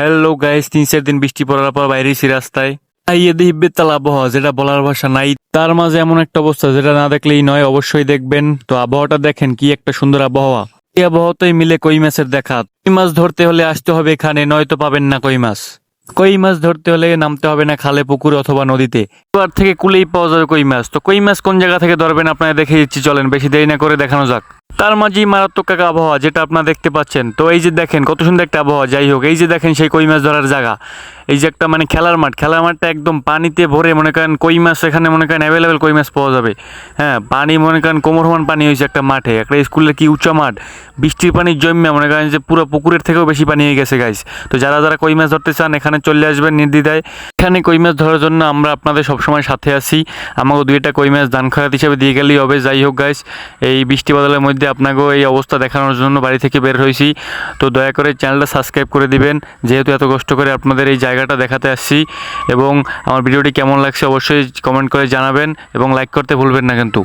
Hello guys, 3-4 দিন বৃষ্টি পড়ার পর বাইরে এসি রাস্তায় আইয়ে দেখি বেতাল আবহাওয়া, যেটা বলার ভাষা নাই। তার মাঝে এমন একটা অবস্থা যেটা না দেখলেই নয়, অবশ্যই দেখবেন। তো আবহাওয়াটা দেখেন, কি একটা সুন্দর আবহাওয়া। এই আবহাওয়াতেই মিলে কই মাছের দেখা। কই মাছ ধরতে হলে আসতে হবে এখানে, নয়তো পাবেন না কই মাছ। কই মাছ ধরতে হলে নামতে হবে না খালে, পুকুরে অথবা নদীতে, এবার থেকে কুলেই পাওয়া যাবে কই মাছ। তো কই মাছ কোন জায়গা থেকে ধরবেন আপনারা দেখে দিচ্ছি, চলেন বেশি দেরি না করে দেখানো যাক। তার মাঝেই মারাত্মক একটা আবহাওয়া, যেটা আপনারা দেখতে পাচ্ছেন। তো এই যে দেখেন কত সুন্দর একটা আবহাওয়া। যাই হোক, এই যে দেখেন সেই কই মাছ ধরার জায়গা। এই যে একটা মানে খেলার মাঠটা একদম পানিতে ভরে, মনে করেন কই মাছ এখানে মনে করেন অ্যাভেলেবেল কই মাছ পাওয়া যাবে। হ্যাঁ, পানি মনে করেন কোমর সমান পানি হয়েছে একটা মাঠে, একটা স্কুলের কি উঁচা মাঠ। বৃষ্টির পানি জন্মে মনে করেন যে পুরো পুকুরের থেকেও বেশি পানি হয়ে গেছে গাইস। তো যারা যারা কই মাছ ধরতে চান এখানে চলে আসবেন নির্দ্বিধায়। এখানে কই মাছ ধরার জন্য আমরা আপনাদের সবসময় সাথে আছি। আমাকে 2টা কই মাছ দান খয়রাত হিসেবে দিয়ে গেলেই হবে। যাই হোক গাইস, এই বৃষ্টি বাদলের মধ্যে আপনাকেও এই অবস্থা দেখানোর জন্য বাড়ি থেকে বের হয়েছি। তো দয়া করে চ্যানেলটা সাবস্ক্রাইব করে দিবেন, যেহেতু এত কষ্ট করে আপনাদের এই জায়গাটা দেখাতে আসছি। এবং আমার ভিডিওটি কেমন লাগছে অবশ্যই কমেন্ট করে জানাবেন এবং লাইক করতে ভুলবেন না কিন্তু।